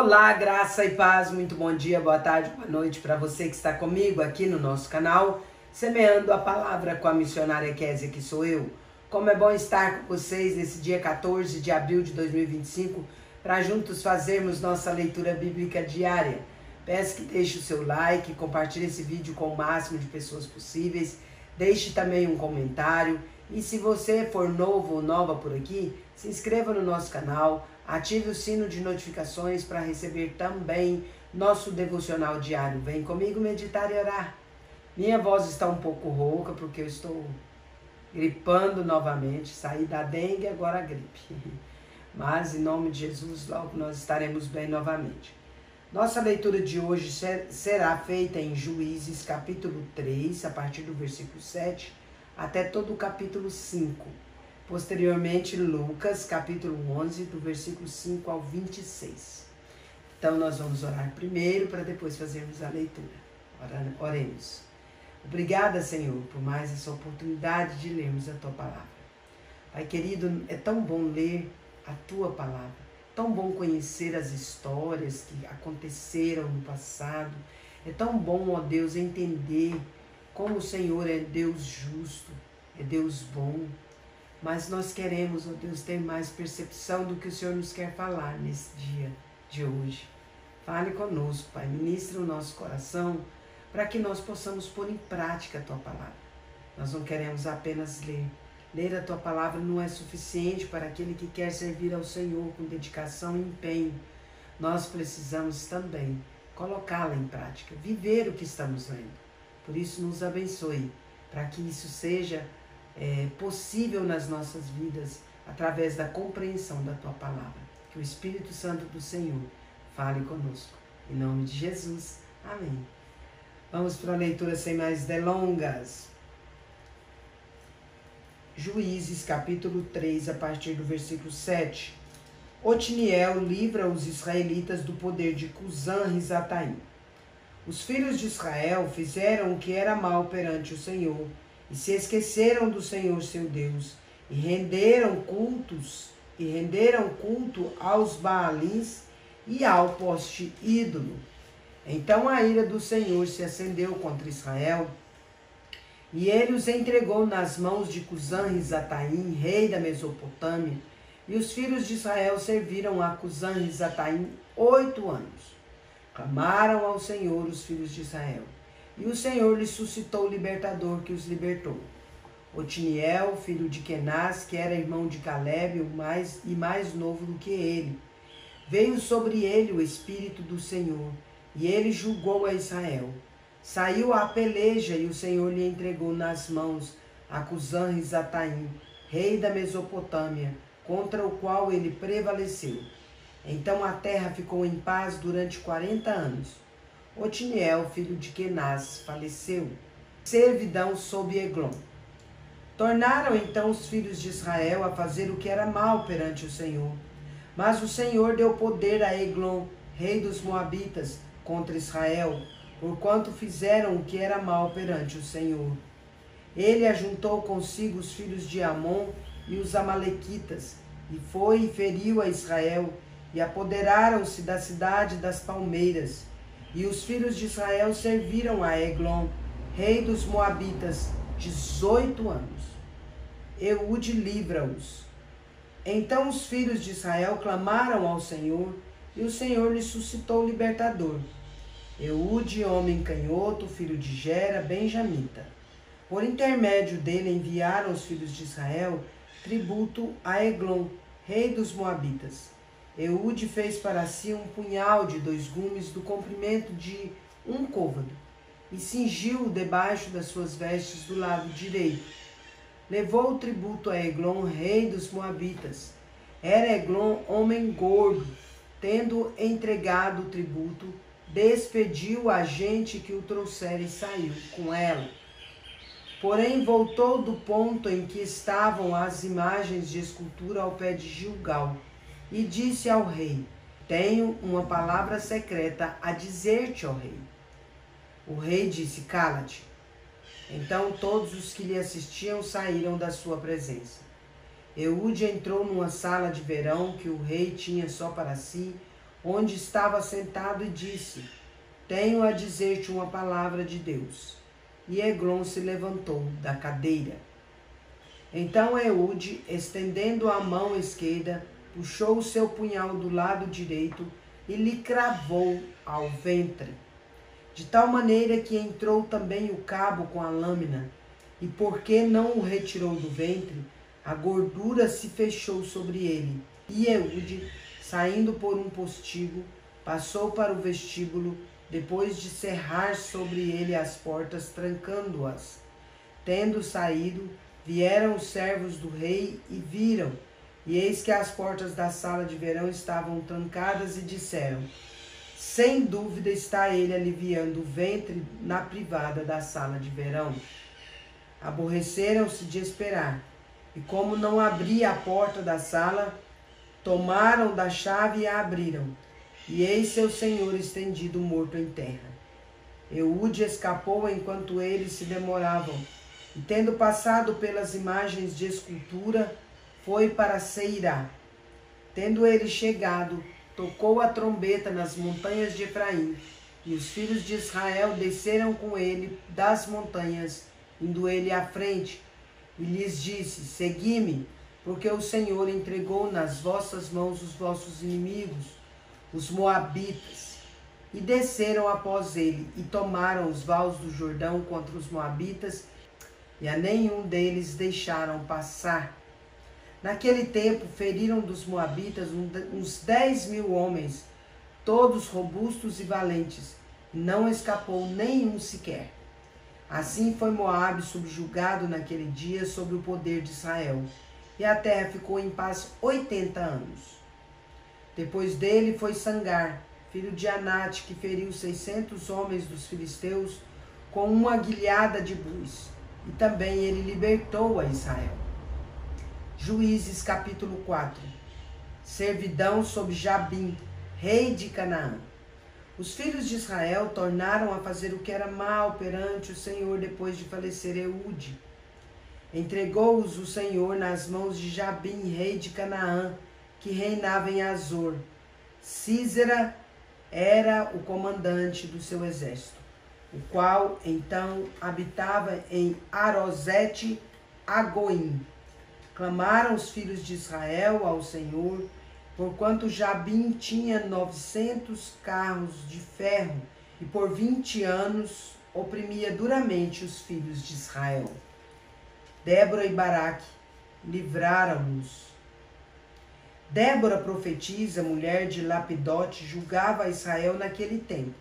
Olá, graça e paz, muito bom dia, boa tarde, boa noite para você que está comigo aqui no nosso canal, semeando a palavra com a missionária Kézia, que sou eu. Como é bom estar com vocês nesse dia 14 de abril de 2025, para juntos fazermos nossa leitura bíblica diária. Peço que deixe o seu like, compartilhe esse vídeo com o máximo de pessoas possíveis, deixe também um comentário e se você for novo ou nova por aqui, se inscreva no nosso canal, ative o sino de notificações para receber também nosso devocional diário. Vem comigo meditar e orar. Minha voz está um pouco rouca porque eu estou gripando novamente, saí da dengue, agora a gripe. Mas em nome de Jesus, logo nós estaremos bem novamente. Nossa leitura de hoje será feita em Juízes capítulo 3, a partir do versículo 7, até todo o capítulo 5. Posteriormente, Lucas, capítulo 11, do versículo 5 ao 26. Então, nós vamos orar primeiro, para depois fazermos a leitura. Oremos. Obrigada, Senhor, por mais essa oportunidade de lermos a Tua palavra. Pai querido, é tão bom ler a Tua palavra, tão bom conhecer as histórias que aconteceram no passado. É tão bom, ó Deus, entender como o Senhor é Deus justo, é Deus bom. Mas nós queremos, ó Deus, ter mais percepção do que o Senhor nos quer falar nesse dia de hoje. Fale conosco, Pai, ministra o nosso coração para que nós possamos pôr em prática a Tua palavra. Nós não queremos apenas ler. Ler a Tua palavra não é suficiente para aquele que quer servir ao Senhor com dedicação e empenho. Nós precisamos também colocá-la em prática, viver o que estamos lendo. Por isso, nos abençoe, para que isso seja possível nas nossas vidas, através da compreensão da Tua palavra. Que o Espírito Santo do Senhor fale conosco. Em nome de Jesus. Amém. Vamos para a leitura sem mais delongas. Juízes, capítulo 3, a partir do versículo 7. Otiniel livra os israelitas do poder de Cusã-Risataim. Os filhos de Israel fizeram o que era mal perante o Senhor, e se esqueceram do Senhor seu Deus, e renderam culto aos Baalins e ao poste ídolo. Então a ira do Senhor se acendeu contra Israel, e ele os entregou nas mãos de Cusã-Risataim, rei da Mesopotâmia, e os filhos de Israel serviram a Cusã-Risataim 8 anos. Clamaram ao Senhor os filhos de Israel, e o Senhor lhes suscitou o libertador que os libertou. Otiniel, filho de Kenaz, que era irmão de Caleb e mais novo do que ele. Veio sobre ele o Espírito do Senhor, e ele julgou a Israel. Saiu à peleja, e o Senhor lhe entregou nas mãos a Cusã-Risataim, rei da Mesopotâmia, contra o qual ele prevaleceu. Então a terra ficou em paz durante 40 anos. Otiniel, filho de Kenaz, faleceu. Servidão sob Eglon. Tornaram então os filhos de Israel a fazer o que era mal perante o Senhor. Mas o Senhor deu poder a Eglon, rei dos Moabitas, contra Israel, porquanto fizeram o que era mal perante o Senhor. Ele ajuntou consigo os filhos de Amon e os amalequitas, e foi e feriu a Israel, e apoderaram-se da cidade das palmeiras. E os filhos de Israel serviram a Eglon, rei dos Moabitas, 18 anos. Eude livra-os. Então os filhos de Israel clamaram ao Senhor, e o Senhor lhes suscitou o libertador. Eude, homem canhoto, filho de Gera, benjamita. Por intermédio dele enviaram os filhos de Israel tributo a Eglon, rei dos Moabitas. Eude fez para si um punhal de 2 gumes do comprimento de 1 côvado, e cingiu-o debaixo das suas vestes do lado direito. Levou o tributo a Eglon, rei dos Moabitas. Era Eglon homem gordo. Tendo entregado o tributo, despediu a gente que o trouxera e saiu com ela. Porém voltou do ponto em que estavam as imagens de escultura ao pé de Gilgal, e disse ao rei: tenho uma palavra secreta a dizer-te, ó rei. O rei disse: cala-te. Então todos os que lhe assistiam saíram da sua presença. Eude entrou numa sala de verão que o rei tinha só para si, onde estava sentado, e disse: Tenho a dizer-te uma palavra de Deus. E Eglon se levantou da cadeira. Então Eude, estendendo a mão esquerda, puxou o seu punhal do lado direito e lhe cravou ao ventre, de tal maneira que entrou também o cabo com a lâmina, e porque não o retirou do ventre, a gordura se fechou sobre ele. E Eude, saindo por um postigo, passou para o vestíbulo, depois de cerrar sobre ele as portas, trancando-as. Tendo saído, vieram os servos do rei e viram, e eis que as portas da sala de verão estavam trancadas, e disseram: Sem dúvida está ele aliviando o ventre na privada da sala de verão. Aborreceram-se de esperar, e como não abria a porta da sala, tomaram da chave e a abriram, e eis seu senhor estendido morto em terra. Eude escapou enquanto eles se demoravam, e tendo passado pelas imagens de escultura, foi para Seirá. Tendo ele chegado, tocou a trombeta nas montanhas de Efraim, e os filhos de Israel desceram com ele das montanhas, indo ele à frente, e lhes disse: Segui-me, porque o Senhor entregou nas vossas mãos os vossos inimigos, os moabitas. E desceram após ele, e tomaram os vales do Jordão contra os moabitas, e a nenhum deles deixaram passar. Naquele tempo feriram dos moabitas uns 10.000 homens, todos robustos e valentes, e não escapou nenhum sequer. Assim foi Moabe subjugado naquele dia sob o poder de Israel, e a terra ficou em paz 80 anos. Depois dele foi Sangar, filho de Anate, que feriu 600 homens dos filisteus com uma guilhada de bois, e também ele libertou a Israel. Juízes capítulo 4. Servidão sob Jabim, rei de Canaã. Os filhos de Israel tornaram a fazer o que era mal perante o Senhor depois de falecer Eude. Entregou-os o Senhor nas mãos de Jabim, rei de Canaã, que reinava em Azor. Sísera era o comandante do seu exército, o qual então habitava em Arosete Agoim. Clamaram os filhos de Israel ao Senhor, porquanto Jabim tinha 900 carros de ferro, e por 20 anos oprimia duramente os filhos de Israel. Débora e Baraque livraram-nos. Débora, profetisa, mulher de Lapidote, julgava Israel naquele tempo.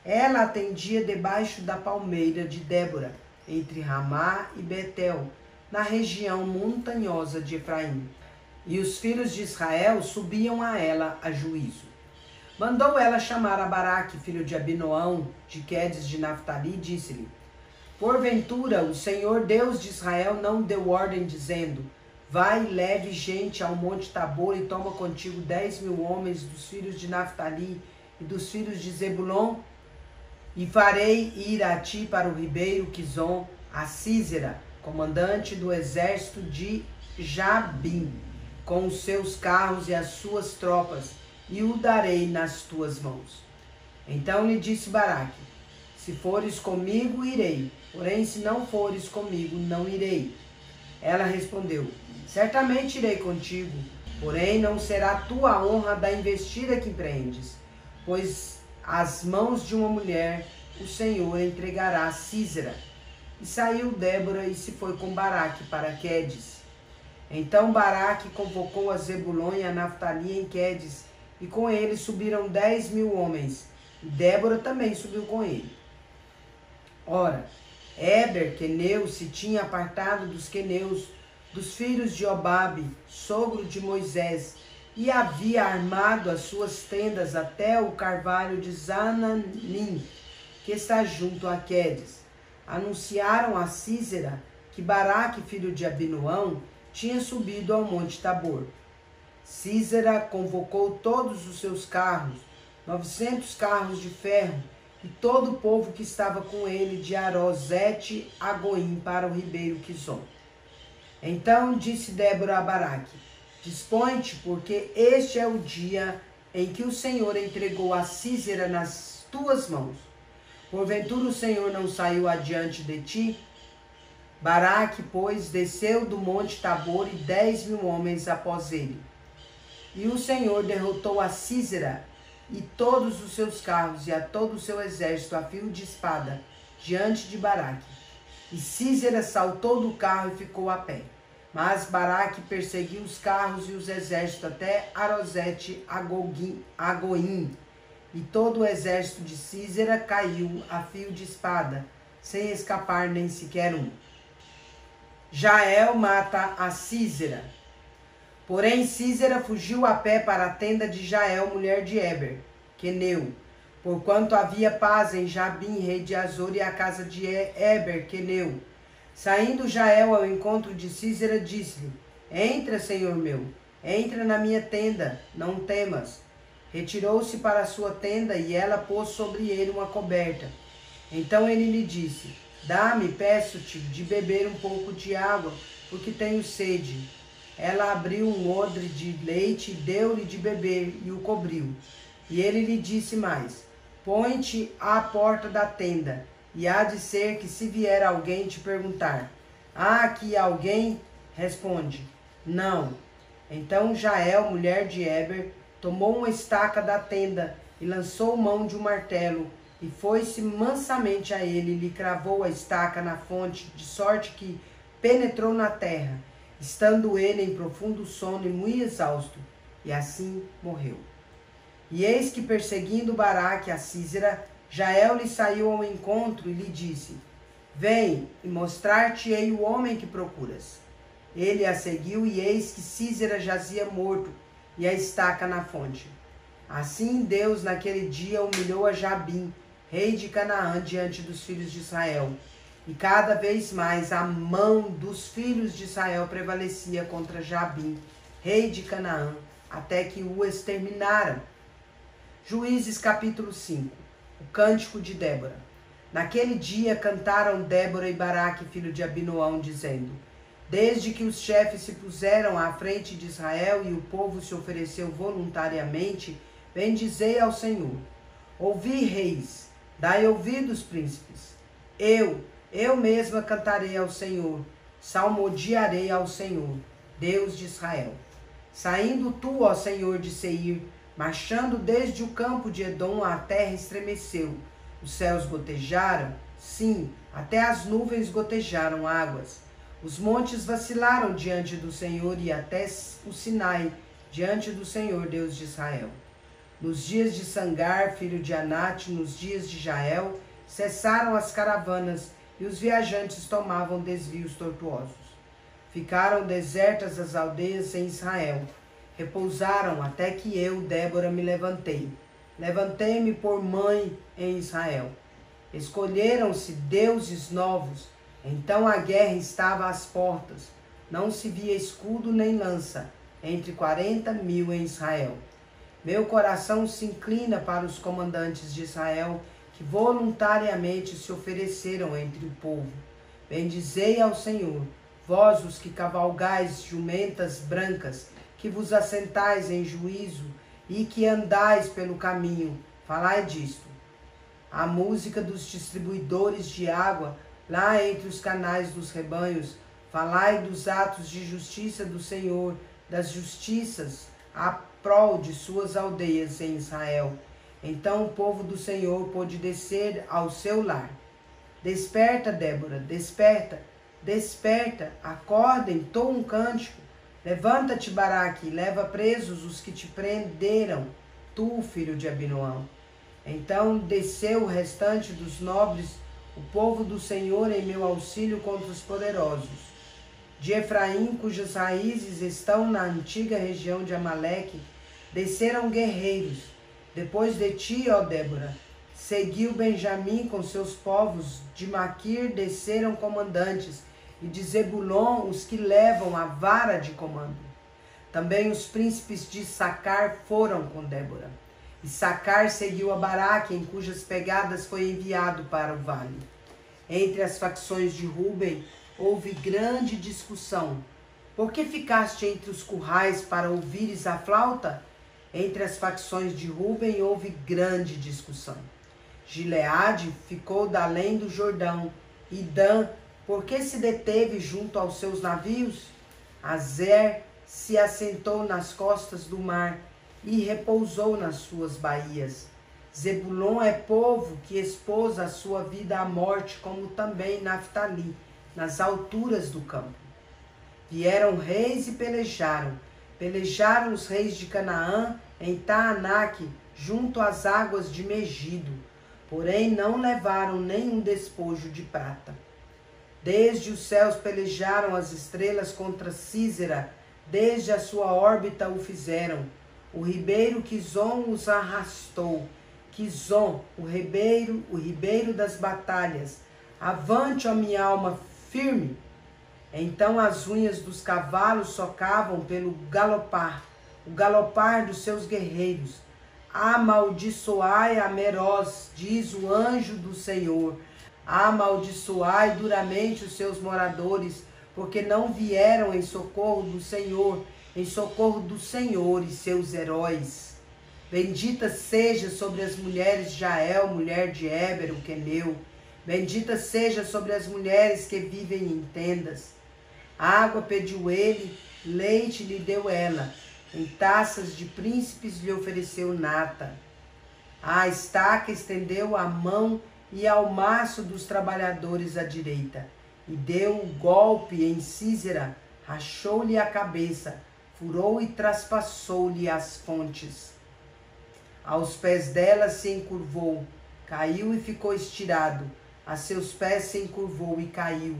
Ela atendia debaixo da palmeira de Débora, entre Ramá e Betel, na região montanhosa de Efraim. E os filhos de Israel subiam a ela a juízo. Mandou ela chamar a Baraque, filho de Abinoão, de Quedes de Naftali, e disse-lhe: Porventura, o Senhor Deus de Israel não deu ordem, dizendo: Vai, leve gente ao monte Tabor, e toma contigo 10.000 homens dos filhos de Naftali e dos filhos de Zebulon, e farei ir a ti para o ribeiro Quizon, a Sísera, comandante do exército de Jabim, com os seus carros e as suas tropas, e o darei nas tuas mãos. Então lhe disse Baraque: Se fores comigo, irei, porém se não fores comigo, não irei. Ela respondeu: Certamente irei contigo, porém não será tua honra da investida que empreendes, pois às mãos de uma mulher o Senhor entregará a Sísera. E saiu Débora e se foi com Baraque para Quedes. Então Baraque convocou a Zebulon e a Naftali em Quedes, e com ele subiram 10.000 homens, e Débora também subiu com ele. Ora, Éber, queneu, se tinha apartado dos queneus, dos filhos de Obabe, sogro de Moisés, e havia armado as suas tendas até o carvalho de Zananim, que está junto a Quedes. Anunciaram a Sísera que Baraque, filho de Abinoão, tinha subido ao monte Tabor. Sísera convocou todos os seus carros, 900 carros de ferro, e todo o povo que estava com ele de Arosete Agoim para o ribeiro Quizon. Então disse Débora a Baraque: Dispõe-te, porque este é o dia em que o Senhor entregou a Sísera nas tuas mãos, porventura o Senhor não saiu adiante de ti? Baraque, pois, desceu do monte Tabor e 10.000 homens após ele. E o Senhor derrotou a Sísera e todos os seus carros e a todo o seu exército a fio de espada diante de Baraque. E Sísera saltou do carro e ficou a pé. Mas Baraque perseguiu os carros e os exércitos até Arosete-Agoim. E todo o exército de Sísera caiu a fio de espada, sem escapar nem sequer um. Jael mata a Sísera. Porém, Sísera fugiu a pé para a tenda de Jael, mulher de Eber, queneu, porquanto havia paz em Jabim, rei de Azor, e a casa de Eber, queneu. Saindo Jael ao encontro de Sísera, disse-lhe: Entra, senhor meu, entra na minha tenda, não temas. Retirou-se para a sua tenda, e ela pôs sobre ele uma coberta. Então ele lhe disse: Dá-me, peço-te, de beber um pouco de água, porque tenho sede. Ela abriu um odre de leite e deu-lhe de beber, e o cobriu. E ele lhe disse mais: Põe-te à porta da tenda, e há de ser que se vier alguém te perguntar: Há aqui alguém? Responde: Não. Então Jael, mulher de Eber, tomou uma estaca da tenda, e lançou mão de um martelo, e foi-se mansamente a ele, e lhe cravou a estaca na fonte, de sorte que penetrou na terra, estando ele em profundo sono e muito exausto, e assim morreu. E eis que, perseguindo Baraque a Sísera, Jael lhe saiu ao encontro e lhe disse: Vem, e mostrar-te-ei o homem que procuras. Ele a seguiu, e eis que Sísera jazia morto, e a estaca na fonte. Assim Deus naquele dia humilhou a Jabim, rei de Canaã, diante dos filhos de Israel. E cada vez mais a mão dos filhos de Israel prevalecia contra Jabim, rei de Canaã, até que o exterminaram. Juízes capítulo 5. O cântico de Débora. Naquele dia cantaram Débora e Baraque, filho de Abinoão, dizendo: Desde que os chefes se puseram à frente de Israel e o povo se ofereceu voluntariamente, bendizei ao Senhor. Ouvi, reis, dai ouvidos, príncipes. Eu mesma cantarei ao Senhor, salmodiarei ao Senhor, Deus de Israel. Saindo tu, ó Senhor de Seir, marchando desde o campo de Edom, a terra estremeceu. Os céus gotejaram, sim, até as nuvens gotejaram águas. Os montes vacilaram diante do Senhor, e até o Sinai diante do Senhor, Deus de Israel. Nos dias de Sangar, filho de Anate, nos dias de Jael, cessaram as caravanas, e os viajantes tomavam desvios tortuosos. Ficaram desertas as aldeias em Israel. Repousaram até que eu, Débora, me levantei. Levantei-me por mãe em Israel. Escolheram-se deuses novos. Então a guerra estava às portas. Não se via escudo nem lança, entre 40.000 em Israel. Meu coração se inclina para os comandantes de Israel, que voluntariamente se ofereceram entre o povo. Bendizei ao Senhor, vós os que cavalgais jumentas brancas, que vos assentais em juízo e que andais pelo caminho, falai disto. A música dos distribuidores de água, lá entre os canais dos rebanhos, falai dos atos de justiça do Senhor, das justiças a prol de suas aldeias em Israel. Então o povo do Senhor pôde descer ao seu lar. Desperta, Débora, desperta, desperta, acorda, entoa um cântico. Levanta-te, Baraque, leva presos os que te prenderam, tu, filho de Abinoão. Então desceu o restante dos nobres, o povo do Senhor, em meu auxílio contra os poderosos. De Efraim, cujas raízes estão na antiga região de Amaleque, desceram guerreiros. Depois de ti, ó Débora, seguiu Benjamim com seus povos. De Maquir desceram comandantes, e de Zebulon os que levam a vara de comando. Também os príncipes de Sacar foram com Débora. E Sacar seguiu a Baraque, em cujas pegadas foi enviado para o vale. Entre as facções de Ruben houve grande discussão. Por que ficaste entre os currais para ouvires a flauta? Entre as facções de Ruben houve grande discussão. Gileade ficou da além do Jordão, e Dan, porque se deteve junto aos seus navios? Azer se assentou nas costas do mar e repousou nas suas baías. Zebulon é povo que expôs a sua vida à morte, como também Naftali, nas alturas do campo. Vieram reis e pelejaram. Pelejaram os reis de Canaã em Taanaque, junto às águas de Megido. Porém não levaram nenhum despojo de prata. Desde os céus pelejaram as estrelas contra Císera, desde a sua órbita o fizeram. O ribeiro Quizon os arrastou. Quizon, o ribeiro das batalhas. Avante, ó minha alma, firme. Então as unhas dos cavalos socavam pelo galopar, o galopar dos seus guerreiros. Amaldiçoai a Meroz, diz o anjo do Senhor. Amaldiçoai duramente os seus moradores, porque não vieram em socorro do Senhor e seus heróis. Bendita seja sobre as mulheres Jael, mulher de Éber, o queneu. Bendita seja sobre as mulheres que vivem em tendas. Água pediu ele, leite lhe deu ela. Em taças de príncipes lhe ofereceu nata. A estaca estendeu a mão e ao maço dos trabalhadores à direita. E deu um golpe em Císera, rachou-lhe a cabeça, furou e traspassou-lhe as fontes. Aos pés dela se encurvou, caiu e ficou estirado. A seus pés se encurvou e caiu.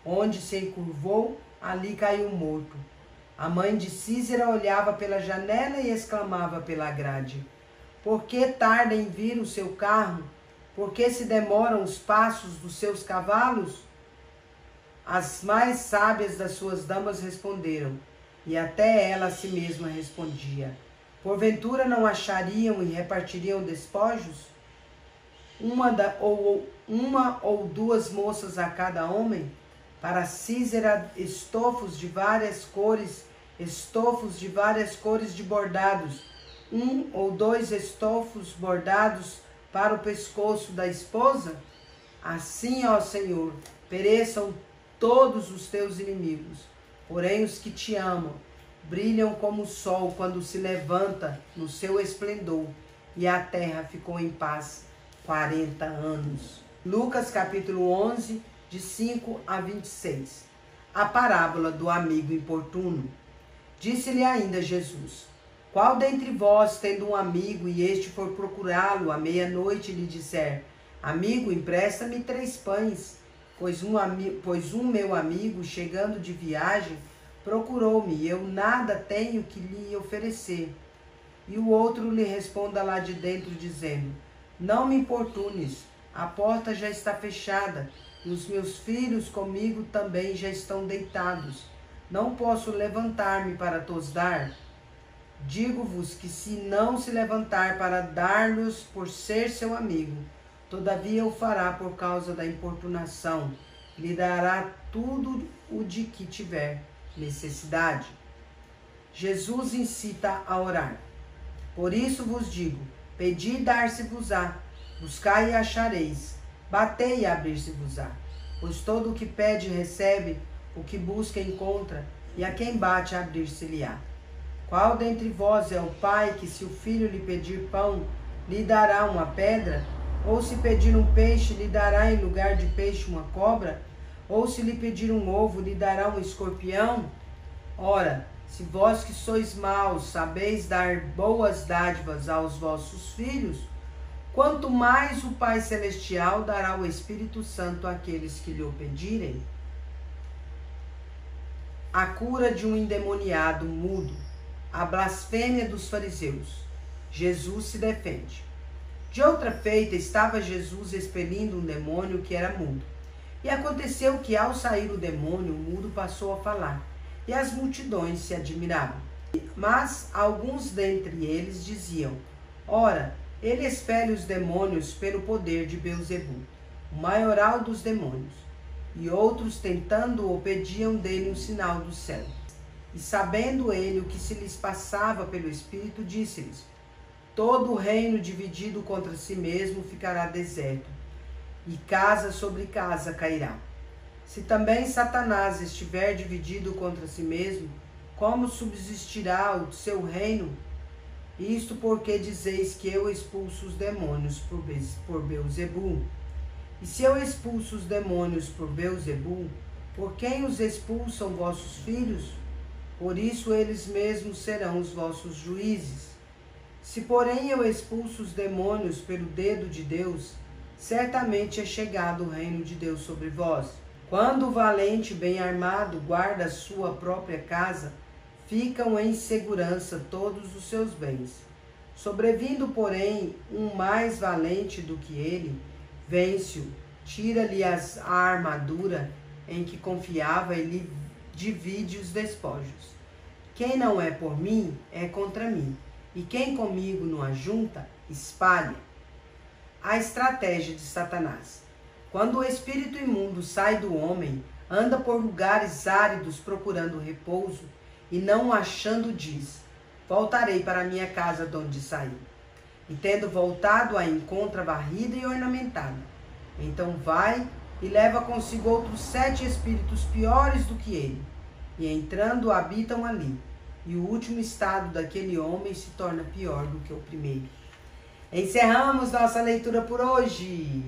Onde se encurvou, ali caiu morto. A mãe de Císera olhava pela janela e exclamava pela grade: Por que tarda em vir o seu carro? Por que se demoram os passos dos seus cavalos? As mais sábias das suas damas responderam, e até ela a si mesma respondia: Porventura não achariam e repartiriam despojos? Uma ou duas moças a cada homem? Para Císera, estofos de várias cores de bordados, 1 ou 2 estofos bordados para o pescoço da esposa? Assim, ó Senhor, pereçam todos os teus inimigos. Porém, os que te amam brilham como o sol quando se levanta no seu esplendor, e a terra ficou em paz 40 anos. Lucas capítulo 11, de 5 a 26. A parábola do amigo importuno. Disse-lhe ainda Jesus: Qual dentre vós, tendo um amigo, e este for procurá-lo à meia-noite, lhe disser: Amigo, empresta-me 3 pães, pois um meu amigo, chegando de viagem, procurou-me, e eu nada tenho que lhe oferecer. E o outro lhe responda lá de dentro, dizendo: Não me importunes, a porta já está fechada, e os meus filhos comigo também já estão deitados. Não posso levantar-me para tos dar? Digo-vos que se não se levantar para dar-lhes por ser seu amigo, todavia o fará por causa da importunação, lhe dará tudo o de que tiver necessidade. Jesus incita a orar. Por isso vos digo, pedi e dar-se-vos-á, buscai e achareis, batei e abrir-se-vos-á. Pois todo o que pede recebe, o que busca encontra, e a quem bate abrir-se-lhe-á. Qual dentre vós é o pai que, se o filho lhe pedir pão, lhe dará uma pedra? Ou se pedir um peixe, lhe dará em lugar de peixe uma cobra? Ou se lhe pedir um ovo, lhe dará um escorpião? Ora, se vós que sois maus sabeis dar boas dádivas aos vossos filhos, quanto mais o Pai Celestial dará o Espírito Santo àqueles que lhe o pedirem. A cura de um endemoniado mudo. A blasfêmia dos fariseus. Jesus se defende. De outra feita, estava Jesus expelindo um demônio que era mudo. E aconteceu que, ao sair o demônio, o mudo passou a falar, e as multidões se admiravam. Mas alguns dentre eles diziam: Ora, ele expele os demônios pelo poder de Beelzebu, o maioral dos demônios. E outros, tentando-o, pediam dele um sinal do céu. E sabendo ele o que se lhes passava pelo Espírito, disse-lhes: todo o reino dividido contra si mesmo ficará deserto, e casa sobre casa cairá. Se também Satanás estiver dividido contra si mesmo, como subsistirá o seu reino? Isto porque dizeis que eu expulso os demônios por Beelzebul. E se eu expulso os demônios por Beelzebul, por quem os expulsam vossos filhos? Por isso eles mesmos serão os vossos juízes. Se porém eu expulso os demônios pelo dedo de Deus, certamente é chegado o reino de Deus sobre vós. Quando o valente bem armado guarda a sua própria casa, ficam em segurança todos os seus bens. Sobrevindo, porém, um mais valente do que ele, vence-o, tira-lhe a armadura em que confiava e lhe divide os despojos. Quem não é por mim, é contra mim, e quem comigo não ajunta, espalha. A estratégia de Satanás. Quando o espírito imundo sai do homem, anda por lugares áridos procurando repouso, e não o achando diz: voltarei para a minha casa de onde saí. E tendo voltado, a encontra varrida e ornamentada. Então vai e leva consigo outros 7 espíritos piores do que ele, e entrando habitam ali. E o último estado daquele homem se torna pior do que o primeiro. Encerramos nossa leitura por hoje.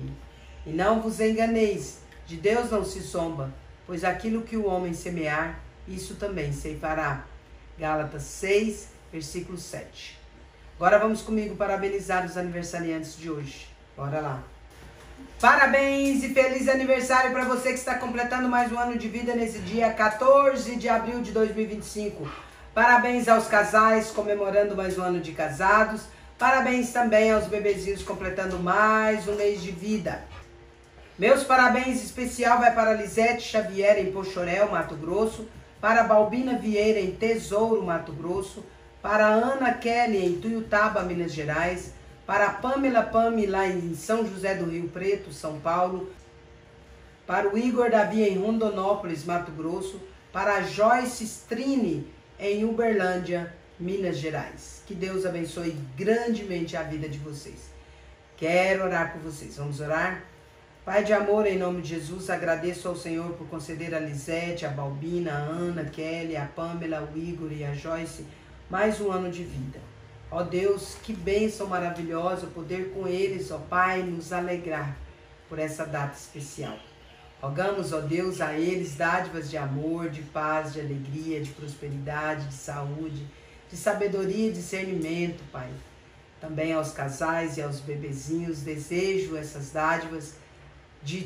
E não vos enganeis, de Deus não se zomba, pois aquilo que o homem semear, isso também ceifará. Gálatas 6, versículo 7. Agora vamos comigo parabenizar os aniversariantes de hoje. Bora lá. Parabéns e feliz aniversário para você que está completando mais um ano de vida nesse dia 14 de abril de 2025. Parabéns aos casais comemorando mais um ano de casados. Parabéns também aos bebezinhos completando mais um mês de vida. Meus parabéns especial vai para Lisete Xavier em Pochorel, Mato Grosso, para Balbina Vieira em Tesouro, Mato Grosso, para Ana Kelly em Tuiutaba, Minas Gerais, para Pamela lá em São José do Rio Preto, São Paulo, para o Igor Davi em Rondonópolis, Mato Grosso, para a Joyce Strini em Uberlândia, Minas Gerais. Que Deus abençoe grandemente a vida de vocês. Quero orar por vocês. Vamos orar? Pai de amor, em nome de Jesus, agradeço ao Senhor por conceder a Lisete, a Balbina, a Ana, a Kelly, a Pamela, o Igor e a Joyce mais um ano de vida. Ó Deus, que bênção maravilhosa poder com eles, ó Pai, nos alegrar por essa data especial. Rogamos, ó Deus, a eles dádivas de amor, de paz, de alegria, de prosperidade, de saúde, de sabedoria e discernimento, Pai. Também aos casais e aos bebezinhos, desejo essas dádivas e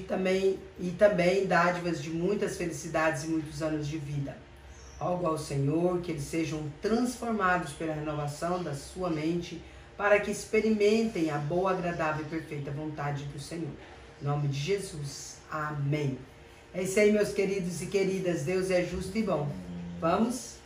também dádivas de muitas felicidades e muitos anos de vida. Rogo ao Senhor que eles sejam transformados pela renovação da sua mente, para que experimentem a boa, agradável e perfeita vontade do Senhor. Em nome de Jesus. Amém. É isso aí, meus queridos e queridas. Deus é justo e bom. Vamos?